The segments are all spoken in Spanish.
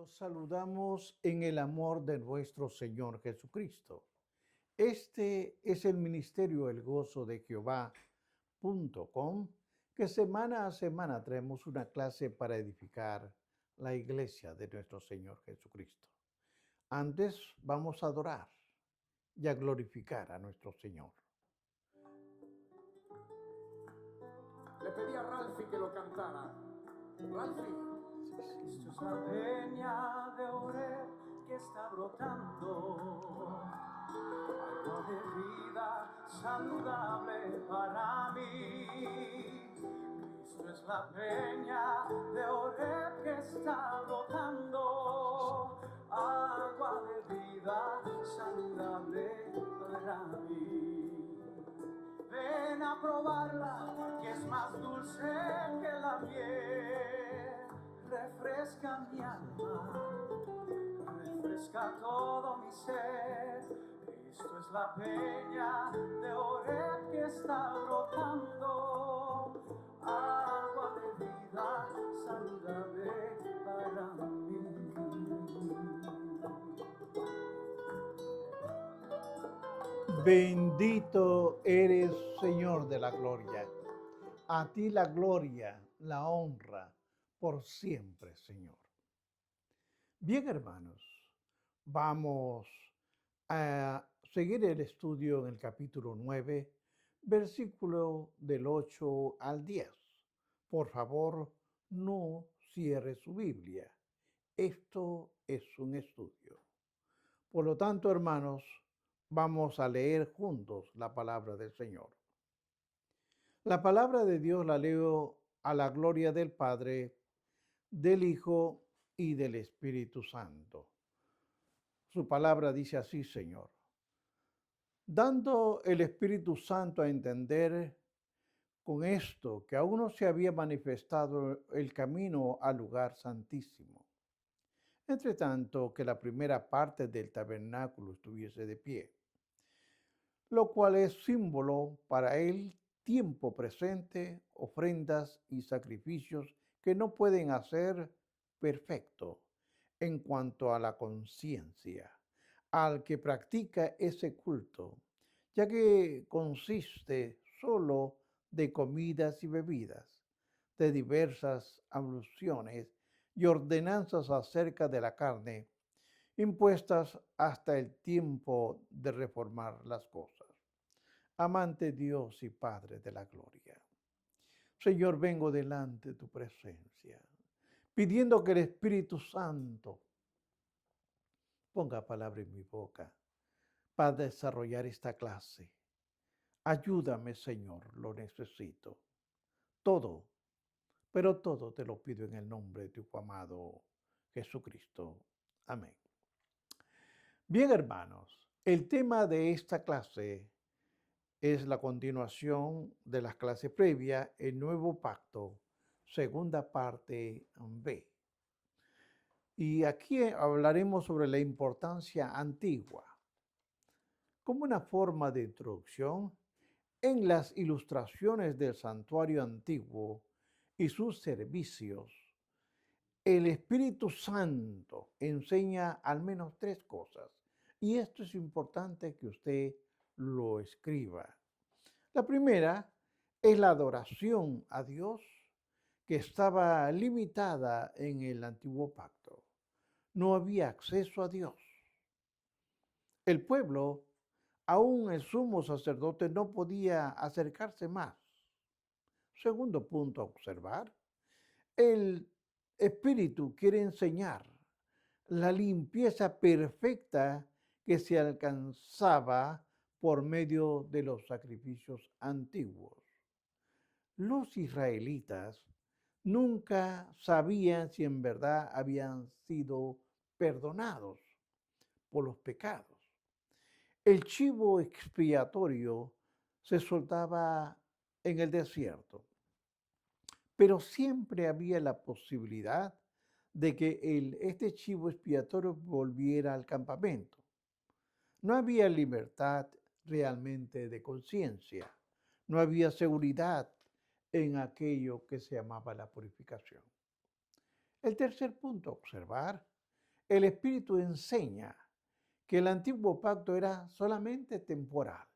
Los saludamos en el amor de nuestro Señor Jesucristo. Este es el ministerio El Gozo de Jehová.com, que semana a semana traemos una clase para edificar la iglesia de nuestro Señor Jesucristo. Antes vamos a adorar y a glorificar a nuestro Señor. Le pedí a Ralphie que lo cantara. Ralphie. Esto es la peña de Oreb que está brotando, algo de vida saludable para mí. Esto es la peña de Oreb que está brotando, agua de vida saludable para mí. Ven a probarla, que es más dulce que la miel. Refresca mi alma, refresca todo mi ser. Esto es la peña de Oreb que está brotando, agua de vida saludable para mí. Bendito eres, Señor de la gloria. A ti la gloria, la honra, por siempre, Señor. Bien, hermanos, vamos a seguir el estudio en el capítulo 9, versículo del 8 al 10. Por favor, no cierre su Biblia. Esto es un estudio. Por lo tanto, hermanos, vamos a leer juntos la palabra del Señor. La palabra de Dios la leo a la gloria del Padre, del Hijo y del Espíritu Santo. Su palabra dice así, Señor. Dando el Espíritu Santo a entender con esto que aún no se había manifestado el camino al lugar santísimo. Entre tanto que la primera parte del tabernáculo estuviese de pie, lo cual es símbolo para el tiempo presente, ofrendas y sacrificios que no pueden hacer perfecto en cuanto a la conciencia al que practica ese culto, ya que consiste solo de comidas y bebidas, de diversas abluciones y ordenanzas acerca de la carne, impuestas hasta el tiempo de reformar las cosas. Amante Dios y Padre de la gloria. Señor, vengo delante de tu presencia, pidiendo que el Espíritu Santo ponga palabra en mi boca para desarrollar esta clase. Ayúdame, Señor, lo necesito. Todo, pero todo te lo pido en el nombre de tu amado Jesucristo. Amén. Bien, hermanos, el tema de esta clase es la continuación de las clases previas, el nuevo pacto, segunda parte B. Y aquí hablaremos sobre la importancia antigua. Como una forma de introducción, en las ilustraciones del santuario antiguo y sus servicios, el Espíritu Santo enseña al menos tres cosas. Y esto es importante que usted lo escriba. La primera es la adoración a Dios, que estaba limitada en el antiguo pacto. No había acceso a Dios. El pueblo, aún el sumo sacerdote, no podía acercarse más. Segundo punto a observar, el Espíritu quiere enseñar la limpieza perfecta que se alcanzaba por medio de los sacrificios antiguos. Los israelitas nunca sabían si en verdad habían sido perdonados por los pecados. El chivo expiatorio se soltaba en el desierto, pero siempre había la posibilidad de que este chivo expiatorio volviera al campamento. No había libertad realmente de conciencia, no había seguridad en aquello que se llamaba la purificación. El tercer punto a observar el Espíritu enseña que el antiguo pacto era solamente temporal,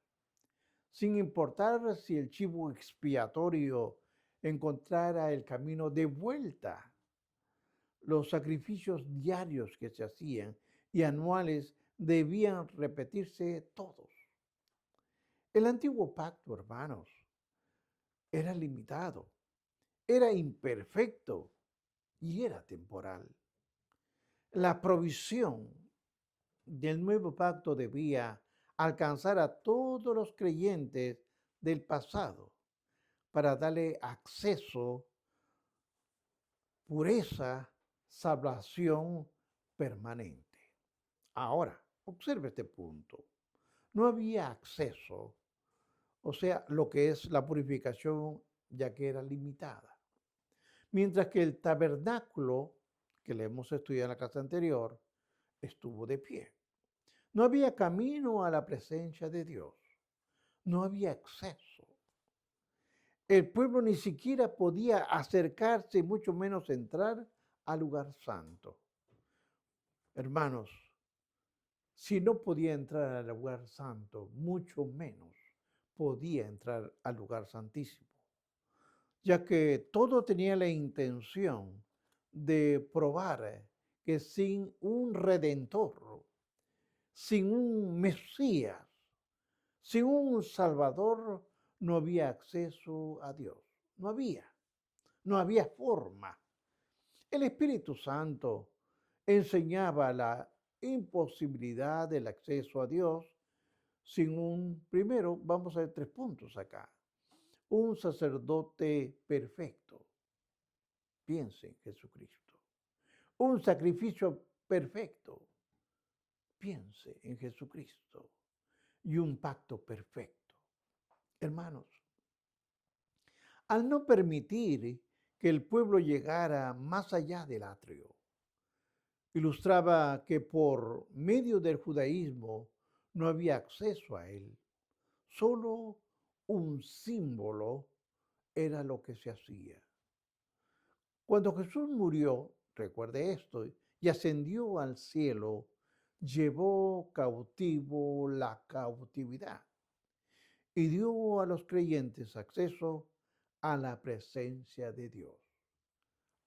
sin importar si el chivo expiatorio encontrara el camino de vuelta. Los sacrificios diarios que se hacían y anuales debían repetirse todos. El antiguo pacto, hermanos, era limitado, era imperfecto y era temporal. La provisión del nuevo pacto debía alcanzar a todos los creyentes del pasado para darle acceso, pureza, salvación permanente. Ahora, observe este punto. No había acceso, o sea, lo que es la purificación, ya que era limitada. Mientras que el tabernáculo, que le hemos estudiado en la clase anterior, estuvo de pie. No había camino a la presencia de Dios. No había acceso. El pueblo ni siquiera podía acercarse, mucho menos entrar al lugar santo. Hermanos, si no podía entrar al lugar santo, mucho menos podía entrar al lugar santísimo, ya que todo tenía la intención de probar que sin un redentor, sin un Mesías, sin un Salvador, no había acceso a Dios. No había forma. El Espíritu Santo enseñaba la imposibilidad del acceso a Dios sin primero, vamos a ver 3 puntos acá. Un sacerdote perfecto. Piense en Jesucristo. Un sacrificio perfecto. Piense en Jesucristo. Y un pacto perfecto. Hermanos, al no permitir que el pueblo llegara más allá del atrio, ilustraba que por medio del judaísmo no había acceso a él. Solo un símbolo era lo que se hacía. Cuando Jesús murió, recuerde esto, y ascendió al cielo, llevó cautivo la cautividad y dio a los creyentes acceso a la presencia de Dios.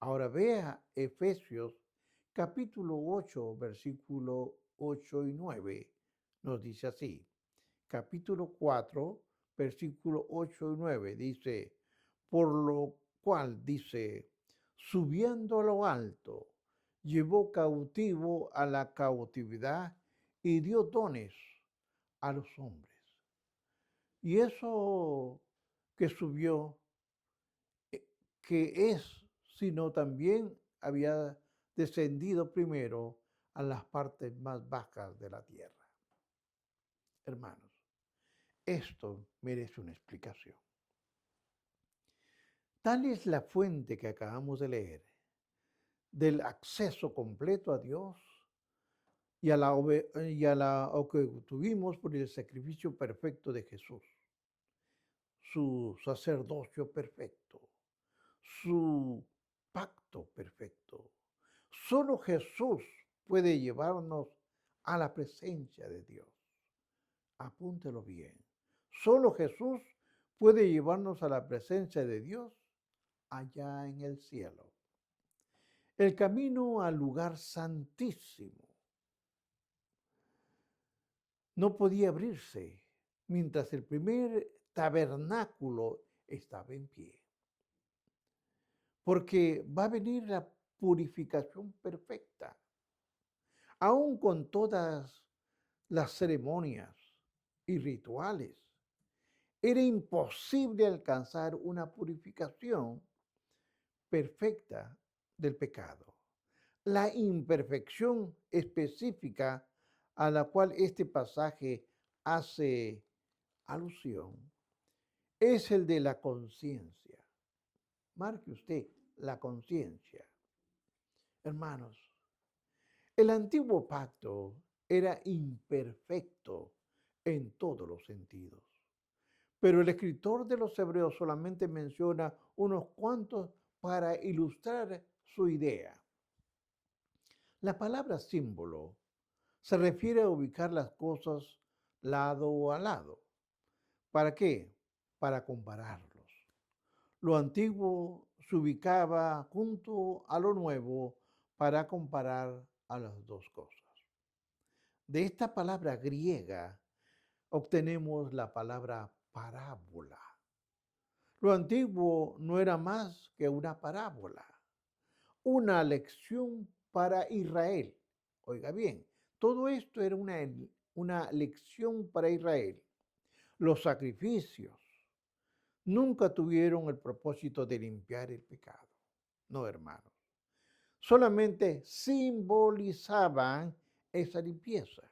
Ahora vea Efesios capítulo 8, versículo 8 y 9. Nos dice así. Capítulo 4, versículo 8 y 9. Dice, por lo cual dice, subiendo a lo alto, llevó cautivo a la cautividad y dio dones a los hombres. Y eso que subió, que es, sino también había descendido primero a las partes más bajas de la tierra. Hermanos, esto merece una explicación. Tal es la fuente que acabamos de leer del acceso completo a Dios y a la que tuvimos por el sacrificio perfecto de Jesús, su sacerdocio perfecto, su pacto perfecto. Solo Jesús puede llevarnos a la presencia de Dios. Apúntelo bien. Solo Jesús puede llevarnos a la presencia de Dios allá en el cielo. El camino al lugar santísimo no podía abrirse mientras el primer tabernáculo estaba en pie. Porque va a venir la purificación perfecta. Aún con todas las ceremonias y rituales, era imposible alcanzar una purificación perfecta del pecado. La imperfección específica a la cual este pasaje hace alusión es el de la conciencia. Marque usted la conciencia. Hermanos, el antiguo pacto era imperfecto en todos los sentidos, pero el escritor de los Hebreos solamente menciona unos cuantos para ilustrar su idea. La palabra símbolo se refiere a ubicar las cosas lado a lado. ¿Para qué? Para compararlos. Lo antiguo se ubicaba junto a lo nuevo para comparar a las dos cosas. De esta palabra griega obtenemos la palabra parábola. Lo antiguo no era más que una parábola, una lección para Israel. Oiga bien, todo esto era una lección para Israel. Los sacrificios nunca tuvieron el propósito de limpiar el pecado. No, hermanos. Solamente simbolizaban esa limpieza.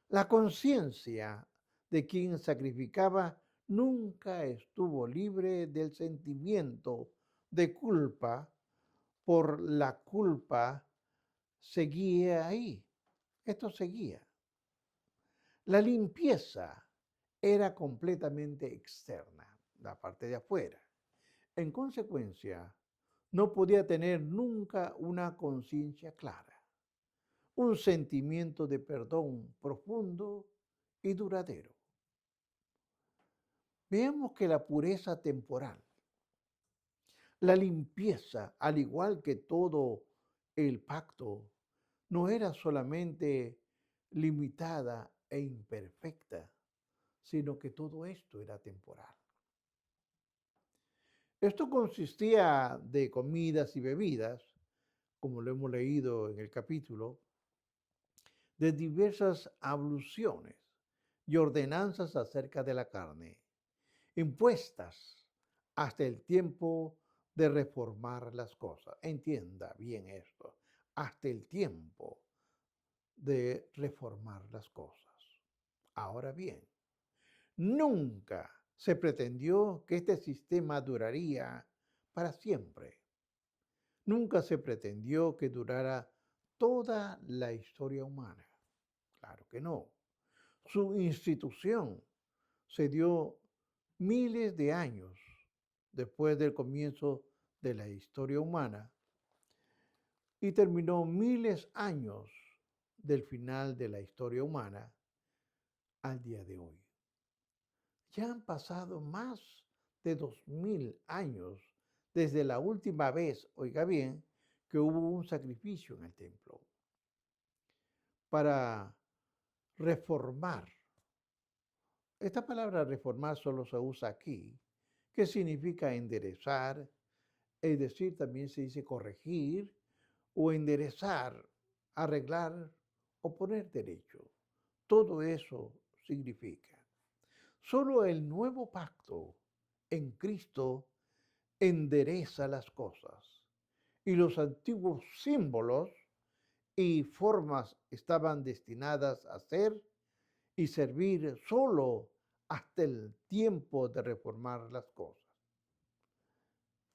La conciencia de quien sacrificaba nunca estuvo libre del sentimiento de culpa, por la culpa seguía ahí. Esto seguía. La limpieza era completamente externa, la parte de afuera. En consecuencia, no podía tener nunca una conciencia clara, un sentimiento de perdón profundo y duradero. Veamos que la pureza temporal, la limpieza, al igual que todo el pacto, no era solamente limitada e imperfecta, sino que todo esto era temporal. Esto consistía de comidas y bebidas, como lo hemos leído en el capítulo, de diversas abluciones y ordenanzas acerca de la carne, impuestas hasta el tiempo de reformar las cosas. Entienda bien esto, hasta el tiempo de reformar las cosas. Ahora bien, nunca se pretendió que este sistema duraría para siempre. Nunca se pretendió que durara toda la historia humana. Claro que no. Su institución se dio miles de años después del comienzo de la historia humana y terminó miles de años del final de la historia humana al día de hoy. Ya han pasado más de 2000 años desde la última vez, oiga bien, que hubo un sacrificio en el templo para reformar. Esta palabra reformar solo se usa aquí, que significa enderezar, es decir, también se dice corregir o enderezar, arreglar o poner derecho. Todo eso significa. Solo el nuevo pacto en Cristo endereza las cosas y los antiguos símbolos y formas estaban destinadas a ser y servir solo hasta el tiempo de reformar las cosas.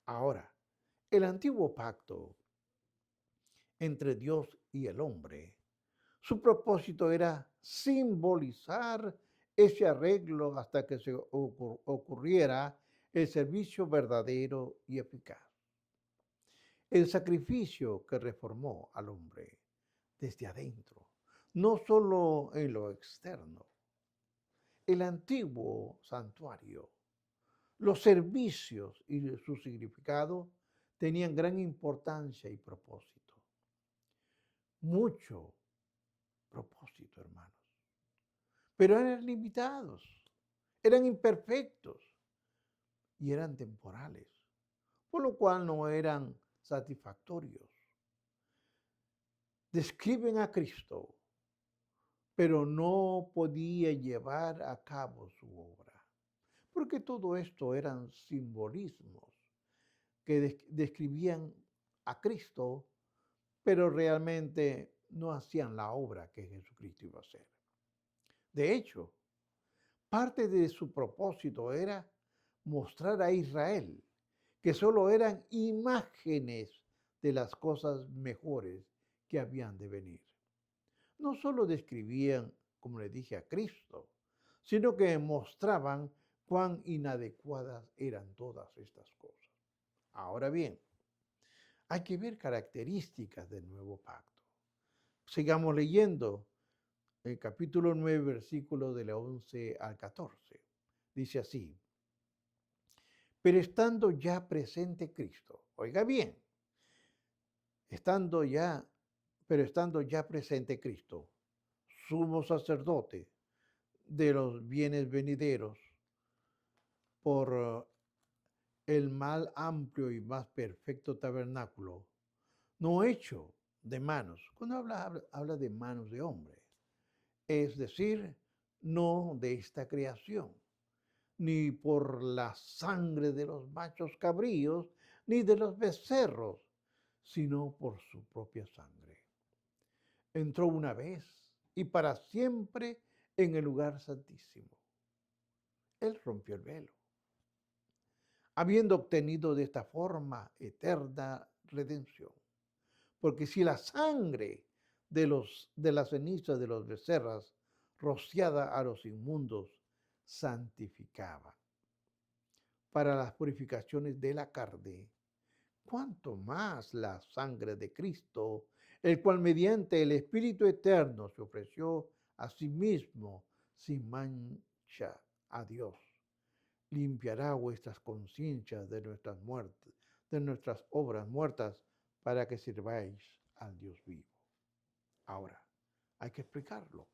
Ahora, el antiguo pacto entre Dios y el hombre, su propósito era simbolizar ese arreglo hasta que se ocurriera el servicio verdadero y eficaz. El sacrificio que reformó al hombre desde adentro, no solo en lo externo. El antiguo santuario, los servicios y su significado tenían gran importancia y propósito. Mucho propósito, hermanos. Pero eran limitados, eran imperfectos y eran temporales, por lo cual no eran satisfactorios. Describen a Cristo, pero no podía llevar a cabo su obra, porque todo esto eran simbolismos que describían a Cristo, pero realmente no hacían la obra que Jesucristo iba a hacer. De hecho, parte de su propósito era mostrar a Israel que solo eran imágenes de las cosas mejores que habían de venir. No solo describían, como le dije, a Cristo, sino que mostraban cuán inadecuadas eran todas estas cosas. Ahora bien, hay que ver características del nuevo pacto. Sigamos leyendo el capítulo 9, versículos del 11 al 14. Dice así: pero estando ya presente Cristo, oiga bien, estando ya, pero estando ya presente Cristo, sumo sacerdote de los bienes venideros, por el más amplio y más perfecto tabernáculo, no hecho de manos. Cuando habla de manos de hombre, es decir, no de esta creación, ni por la sangre de los machos cabríos, ni de los becerros, sino por su propia sangre. Entró una vez y para siempre en el lugar santísimo. Él rompió el velo, habiendo obtenido de esta forma eterna redención. Porque si la sangre de las cenizas de los becerras rociada a los inmundos santificaba para las purificaciones de la carne, cuanto más la sangre de Cristo, el cual mediante el Espíritu Eterno se ofreció a sí mismo sin mancha a Dios, limpiará vuestras conciencias de nuestras muertes, de nuestras obras muertas, para que sirváis al Dios vivo. Ahora, hay que explicarlo.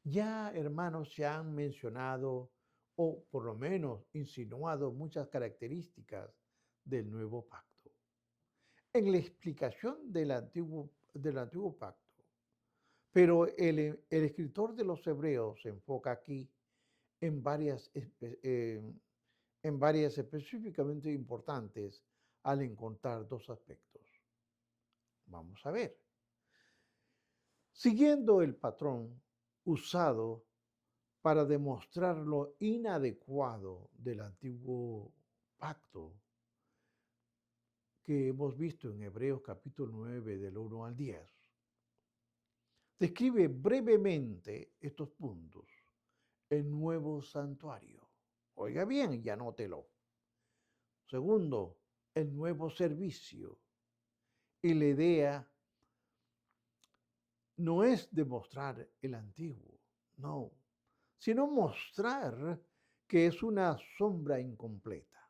Ya, hermanos, se han mencionado o por lo menos insinuado muchas características del nuevo pacto. En la explicación del antiguo pacto, pero el escritor de los Hebreos se enfoca aquí en varias específicamente importantes al encontrar dos aspectos. Vamos a ver. Siguiendo el patrón usado para demostrar lo inadecuado del antiguo pacto que hemos visto en Hebreos capítulo 9 del 1 al 10, describe brevemente estos puntos. El nuevo santuario. Oiga bien y anótelo. Segundo, el nuevo servicio. Y la idea no es demostrar el antiguo, no, sino mostrar que es una sombra incompleta.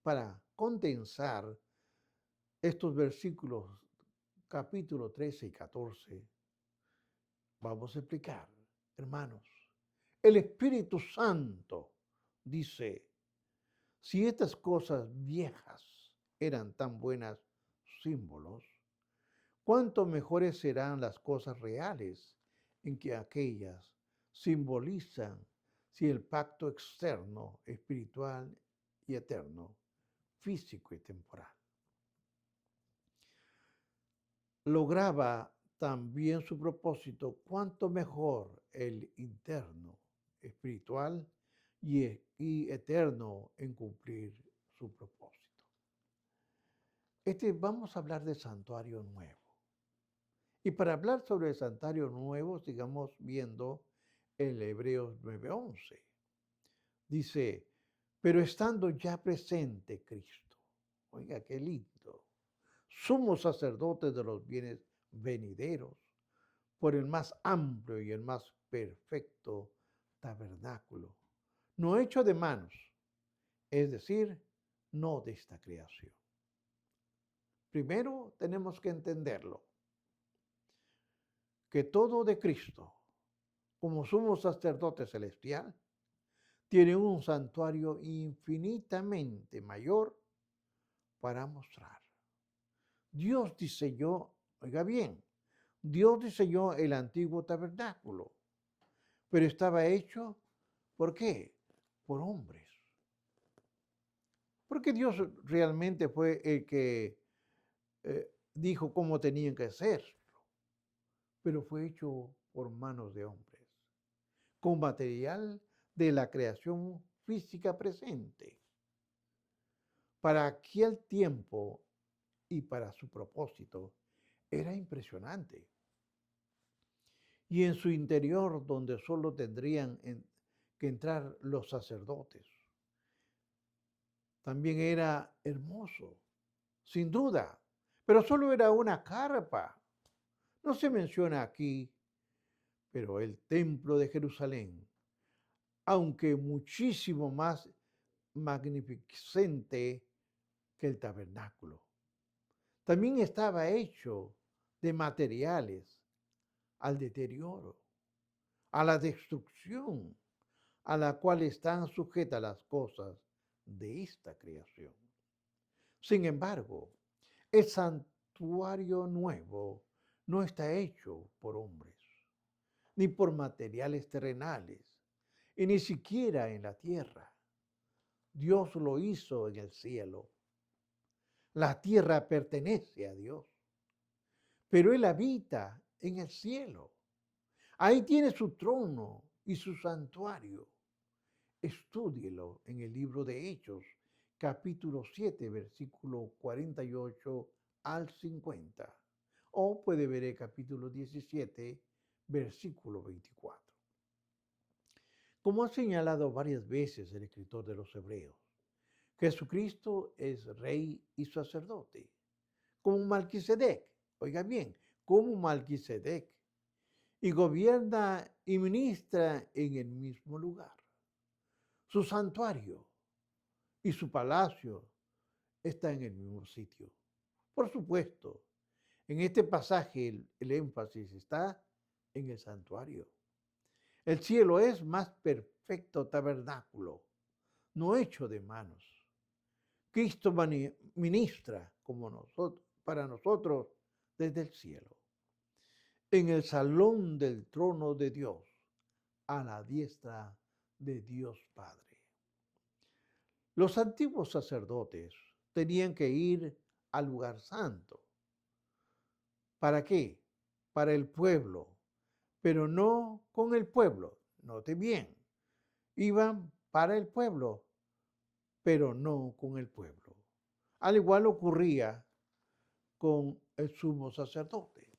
Para condensar estos versículos, capítulo 13 y 14, vamos a explicar, hermanos. El Espíritu Santo dice: si estas cosas viejas eran tan buenas símbolos, cuánto mejores serán las cosas reales en que aquellas simbolizan si el pacto externo, espiritual y eterno, físico y temporal, lograba también su propósito, cuánto mejor el interno, espiritual y eterno en cumplir su propósito. Vamos a hablar de santuario nuevo. Y para hablar sobre el santuario nuevo, sigamos viendo el Hebreos 9:11. Dice: pero estando ya presente Cristo, oiga qué lindo, sumo sacerdote de los bienes venideros, por el más amplio y el más perfecto tabernáculo, no hecho de manos, es decir, no de esta creación. Primero tenemos que entenderlo, que todo de Cristo, como sumo sacerdote celestial, tiene un santuario infinitamente mayor para mostrar. Dios diseñó, oiga bien, Dios diseñó el antiguo tabernáculo, pero estaba hecho, ¿por qué? Por hombres. Porque Dios realmente fue el que dijo cómo tenían que ser, pero fue hecho por manos de hombres, con material de la creación física presente. Para aquel tiempo y para su propósito, era impresionante. Y en su interior, donde solo tendrían que entrar los sacerdotes, también era hermoso, sin duda, pero solo era una carpa. No se menciona aquí, pero el templo de Jerusalén, aunque muchísimo más magnificente que el tabernáculo, también estaba hecho de materiales al deterioro, a la destrucción, a la cual están sujetas las cosas de esta creación. Sin embargo, el santuario nuevo no está hecho por hombres, ni por materiales terrenales, y ni siquiera en la tierra. Dios lo hizo en el cielo. La tierra pertenece a Dios, pero Él habita en el cielo. Ahí tiene su trono y su santuario. Estúdielo en el libro de Hechos, capítulo 7, versículo 48 al 50. O puede ver el capítulo 17, versículo 24. Como ha señalado varias veces el escritor de los Hebreos, Jesucristo es rey y sacerdote, como Malquisedec, oiga bien, como Malquisedec, y gobierna y ministra en el mismo lugar. Su santuario y su palacio está en el mismo sitio. Por supuesto, en este pasaje el énfasis está en el santuario. El cielo es más perfecto tabernáculo, no hecho de manos. Cristo ministra como para nosotros desde el cielo, en el salón del trono de Dios, a la diestra de Dios Padre. Los antiguos sacerdotes tenían que ir al lugar santo. ¿Para qué? Para el pueblo, pero no con el pueblo. Note bien, iban para el pueblo, pero no con el pueblo. Al igual ocurría con el sumo sacerdote,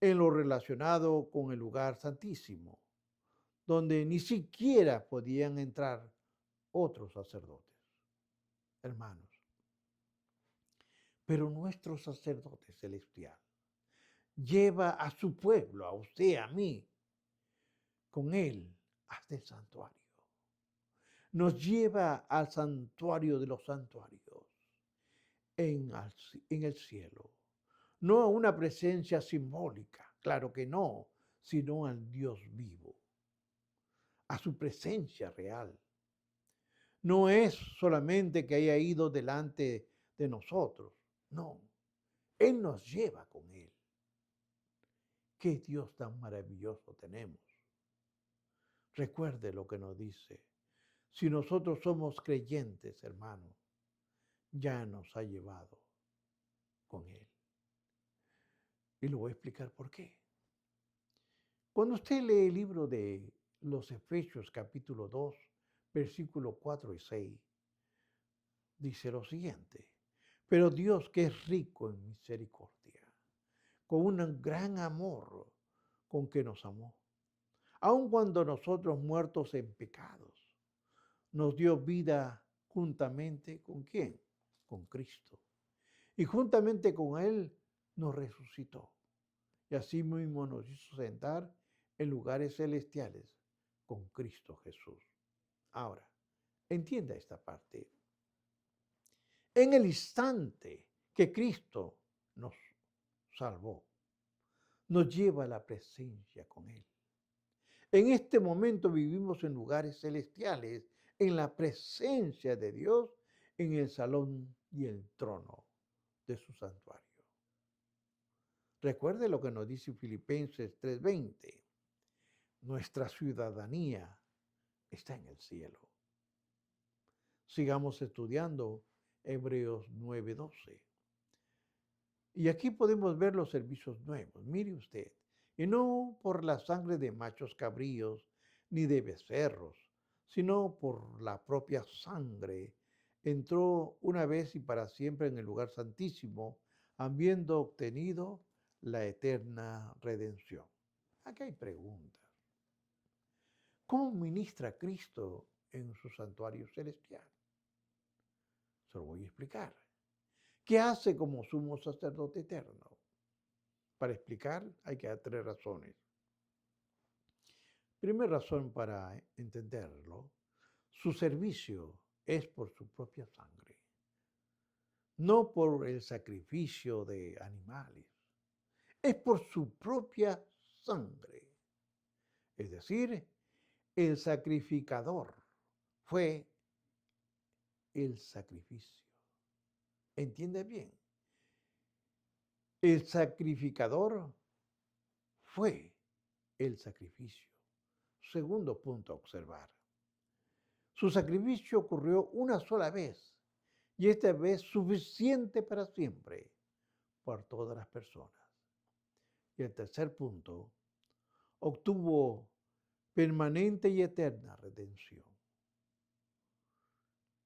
en lo relacionado con el lugar santísimo, donde ni siquiera podían entrar otros sacerdotes. Hermanos, pero nuestro sacerdote celestial lleva a su pueblo, a usted, a mí, con él hasta el santuario. Nos lleva al santuario de los santuarios, en el cielo. No a una presencia simbólica, claro que no, sino al Dios vivo, a su presencia real. No es solamente que haya ido delante de nosotros, no, Él nos lleva con Él. Qué Dios tan maravilloso tenemos. Recuerde lo que nos dice. Si nosotros somos creyentes, hermanos, ya nos ha llevado con Él. Y lo voy a explicar por qué. Cuando usted lee el libro de los Efesios capítulo 2, versículos 4 y 6, dice lo siguiente: pero Dios, que es rico en misericordia, con un gran amor con que nos amó, aun cuando nosotros muertos en pecados, nos dio vida juntamente ¿con quién? Con Cristo. Y juntamente con Él nos resucitó. Y así mismo nos hizo sentar en lugares celestiales con Cristo Jesús. Ahora, entienda esta parte. En el instante que Cristo nos salvó, nos lleva a la presencia con Él. En este momento vivimos en lugares celestiales, en la presencia de Dios, en el salón y el trono de su santuario. Recuerde lo que nos dice Filipenses 3:20. Nuestra ciudadanía está en el cielo. Sigamos estudiando Hebreos 9:12. Y aquí podemos ver los servicios nuevos. Mire usted, y no por la sangre de machos cabríos ni de becerros, sino por la propia sangre, entró una vez y para siempre en el lugar santísimo, habiendo obtenido la eterna redención. Aquí hay preguntas. ¿Cómo ministra Cristo en su santuario celestial? Se lo voy a explicar. ¿Qué hace como sumo sacerdote eterno? Para explicar hay que dar 3 razones. Primera razón para entenderlo, su servicio es por su propia sangre, no por el sacrificio de animales, es por su propia sangre. Es decir, el sacrificador fue el sacrificio. ¿Entiende bien? El sacrificador fue el sacrificio. Segundo punto a observar. Su sacrificio ocurrió una sola vez y esta vez suficiente para siempre por todas las personas. Y el tercer punto, obtuvo permanente y eterna redención.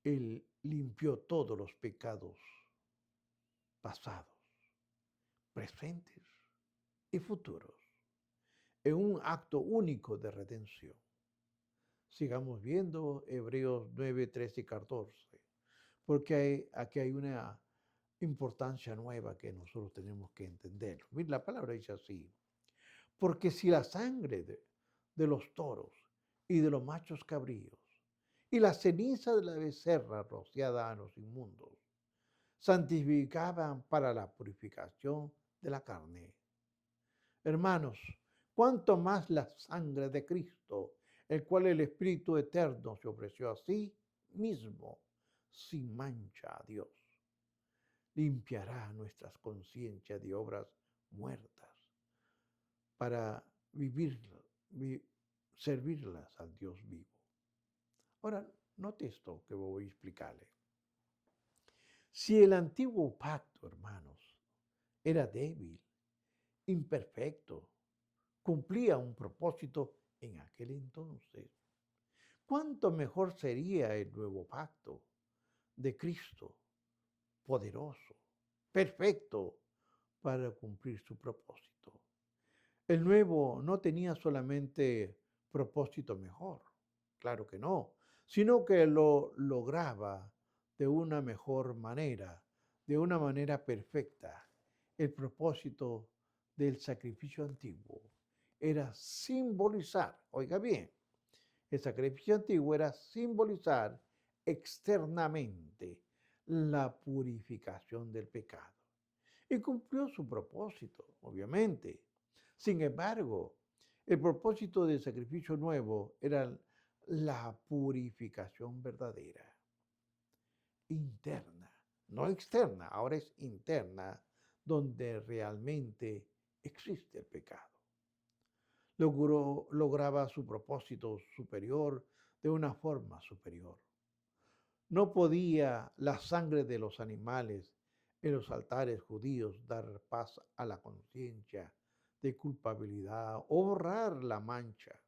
Él limpió todos los pecados pasados, presentes y futuros en un acto único de redención. Sigamos viendo Hebreos 9, 13 y 14, porque aquí hay una importancia nueva que nosotros tenemos que entender. Mira, la palabra dice así, porque si la sangre de los toros y de los machos cabríos y la ceniza de la becerra rociada a los inmundos santificaban para la purificación de la carne. Hermanos, cuánto más la sangre de Cristo, el cual el Espíritu Eterno se ofreció a sí mismo, sin mancha a Dios, limpiará nuestras conciencias de obras muertas para servirlas al Dios vivo. Ahora, note esto que voy a explicarle. Si el antiguo pacto, hermanos, era débil, imperfecto, cumplía un propósito en aquel entonces, ¿cuánto mejor sería el nuevo pacto de Cristo, poderoso, perfecto para cumplir su propósito? El nuevo no tenía solamente propósito mejor, claro que no, sino que lo lograba de una mejor manera, de una manera perfecta. El propósito del sacrificio antiguo era simbolizar, oiga bien, el sacrificio antiguo era simbolizar externamente la purificación del pecado. Y cumplió su propósito, obviamente. Sin embargo, el propósito del sacrificio nuevo era la purificación verdadera, interna, no externa, ahora es interna, donde realmente existe el pecado. Lograba su propósito superior de una forma superior. No podía la sangre de los animales en los altares judíos dar paz a la conciencia de culpabilidad o borrar la mancha.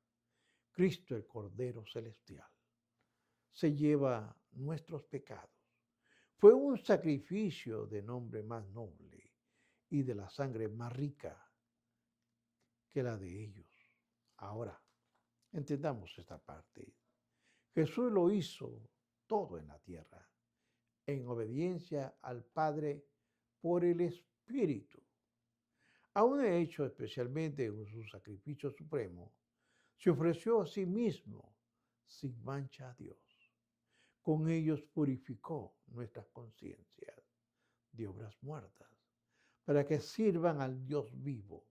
Cristo, el Cordero Celestial, se lleva nuestros pecados. Fue un sacrificio de nombre más noble y de la sangre más rica que la de ellos. Ahora, entendamos esta parte. Jesús lo hizo todo en la tierra, en obediencia al Padre por el Espíritu. Aún de hecho, especialmente en su sacrificio supremo, se ofreció a sí mismo sin mancha a Dios. Con ellos purificó nuestras conciencias de obras muertas para que sirvan al Dios vivo.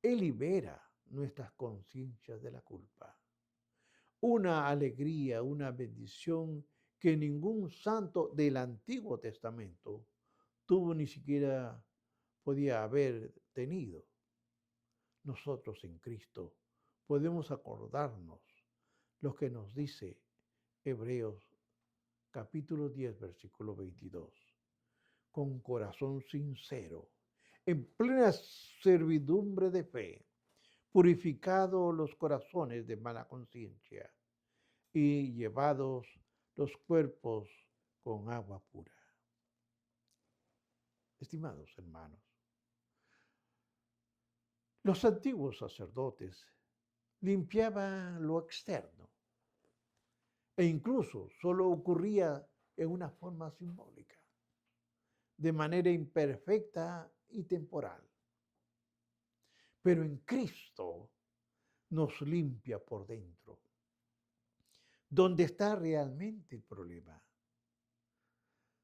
Él libera nuestras conciencias de la culpa. Una alegría, una bendición que ningún santo del Antiguo Testamento tuvo ni siquiera podía haber tenido. Nosotros en Cristo podemos acordarnos lo que nos dice Hebreos capítulo 10, versículo 22. Con corazón sincero, en plena servidumbre de fe, purificados los corazones de mala conciencia y llevados los cuerpos con agua pura. Estimados hermanos, los antiguos sacerdotes limpiaban lo externo e incluso solo ocurría en una forma simbólica, de manera imperfecta y temporal. pero en Cristo nos limpia por dentro. ¿Dónde está realmente el problema?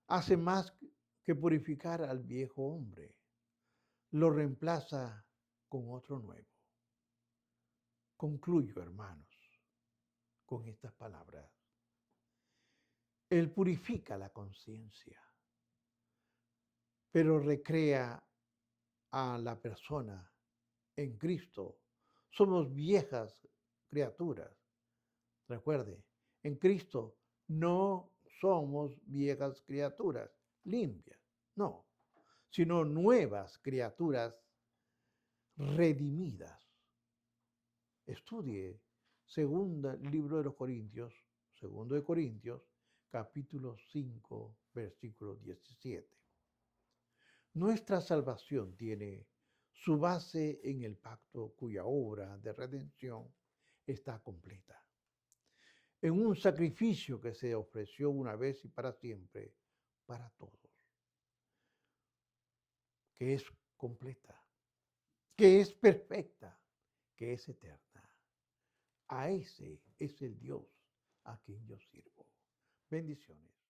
Hace más que purificar al viejo hombre, lo reemplaza con otro nuevo. Concluyo, hermanos, con estas palabras. Él purifica la conciencia, pero recrea a la persona en Cristo. Somos viejas criaturas. Recuerde, en Cristo no somos viejas criaturas limpias, no, sino nuevas criaturas redimidas. Estudie segundo libro de los Corintios, segundo de Corintios, capítulo 5, versículo 17. Nuestra salvación tiene su base en el pacto cuya obra de redención está completa. En un sacrificio que se ofreció una vez y para siempre para todos, que es completa, que es perfecta, que es eterna. A ese es el Dios a quien yo sirvo. Bendiciones.